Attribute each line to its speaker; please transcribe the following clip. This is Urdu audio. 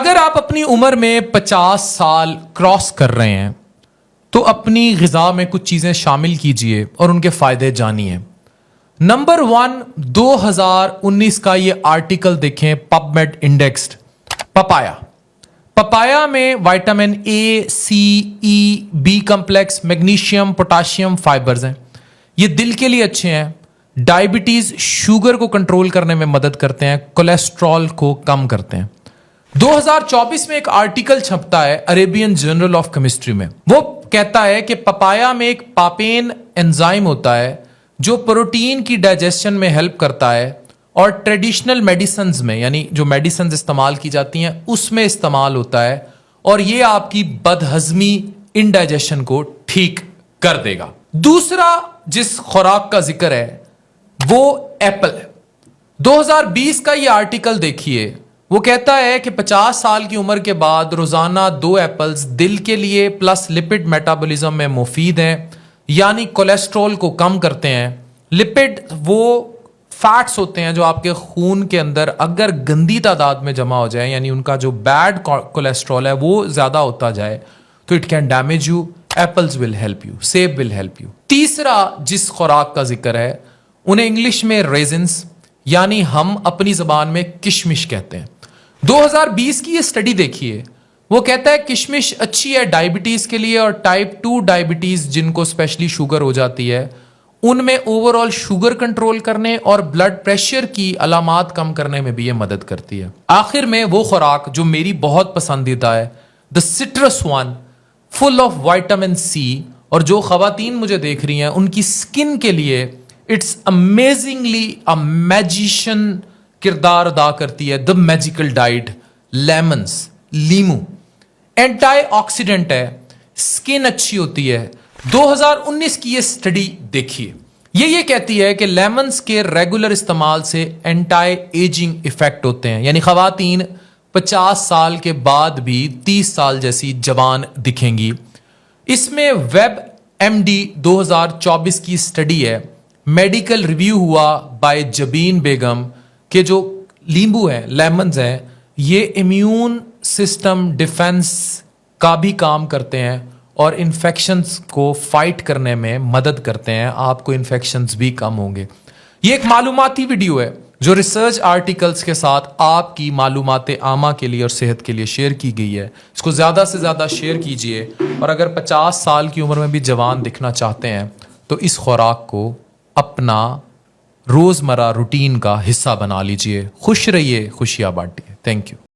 Speaker 1: اگر آپ اپنی عمر میں 50 سال کراس کر رہے ہیں تو اپنی غذا میں کچھ چیزیں شامل کیجئے اور ان کے فائدے جانیے. نمبر 1، 2019 کا یہ آرٹیکل دیکھیں، پب میڈ انڈیکسڈ. پپایا میں vitamin A, C, E, B complex, magnesium, potassium, fibres ہیں. یہ دل کے لیے اچھے ہیں، ڈائبٹیز شوگر کو کنٹرول کرنے میں مدد کرتے ہیں، کولیسٹرول کو کم کرتے ہیں. 2024 میں ایک آرٹیکل چھپتا ہے عربین جرنل آف کیمسٹری میں. وہ کہتا ہے کہ پپایا میں ایک پاپین انزائم ہوتا ہے جو پروٹین کی ڈائجیشن میں ہیلپ کرتا ہے اور ٹریڈیشنل میڈیسنز میں، یعنی جو میڈیسنز استعمال کی جاتی ہیں اس میں استعمال ہوتا ہے، اور یہ آپ کی بد ہضمی، انڈائجیشن کو ٹھیک کر دے گا. دوسرا جس خوراک کا ذکر ہے وہ ایپل ہے. 2020 کا یہ آرٹیکل دیکھیے، وہ کہتا ہے کہ 50 سال کی عمر کے بعد روزانہ 2 ایپلز دل کے لیے پلس لپڈ میٹابولزم میں مفید ہیں، یعنی کولیسٹرول کو کم کرتے ہیں. لپڈ وہ فیٹس ہوتے ہیں جو آپ کے خون کے اندر اگر گندی تعداد میں جمع ہو جائیں، یعنی ان کا جو بیڈ کولیسٹرول ہے وہ زیادہ ہوتا جائے تو it can damage you. Apples will help you, سیب ول ہیلپ یو. تیسرا جس خوراک کا ذکر ہے انہیں انگلش میں ریزنز، یعنی ہم اپنی زبان میں کشمش کہتے ہیں. 2020 کی یہ سٹڈی دیکھیے، وہ کہتا ہے کشمش اچھی ہے ڈائبٹیز کے لیے، اور ٹائپ 2 ڈائبٹیز جن کو اسپیشلی شوگر ہو جاتی ہے ان میں اوور آل شوگر کنٹرول کرنے اور بلڈ پریشر کی علامات کم کرنے میں بھی یہ مدد کرتی ہے. آخر میں وہ خوراک جو میری بہت پسندیدہ ہے، the citrus one, full of vitamin C, اور جو خواتین مجھے دیکھ رہی ہیں ان کی سکن کے لیے اٹس امیزنگلی میجیشین کردار ادا کرتی ہے. دا میجیکل ڈائٹ، لیمنز، لیمو اینٹی آکسیڈنٹ ہے، سکن اچھی ہوتی ہے. 2019 کی یہ سٹڈی دیکھیے، یہ کہتی ہے کہ لیمنز کے ریگولر استعمال سے اینٹی ایجنگ ایفیکٹ ہوتے ہیں، یعنی خواتین 50 سال کے بعد بھی 30 سال جیسی جوان دکھیں گی. اس میں ویب ایم ڈی 2024 کی سٹڈی ہے، میڈیکل ریویو ہوا بائی جبین بیگم، کہ جو لیمبو ہیں، لیمنز ہیں، یہ امیون سسٹم ڈیفنس کا بھی کام کرتے ہیں اور انفیکشنز کو فائٹ کرنے میں مدد کرتے ہیں. آپ کو انفیکشنز بھی کم ہوں گے. یہ ایک معلوماتی ویڈیو ہے جو ریسرچ آرٹیکلز کے ساتھ آپ کی معلومات عامہ کے لیے اور صحت کے لیے شیئر کی گئی ہے. اس کو زیادہ سے زیادہ شیئر کیجئے، اور اگر 50 سال کی عمر میں بھی جوان دکھنا چاہتے ہیں تو اس خوراک کو اپنا روزمرہ روٹین کا حصہ بنا لیجئے. خوش رہیے، خوشیاں بانٹیے. Thank you.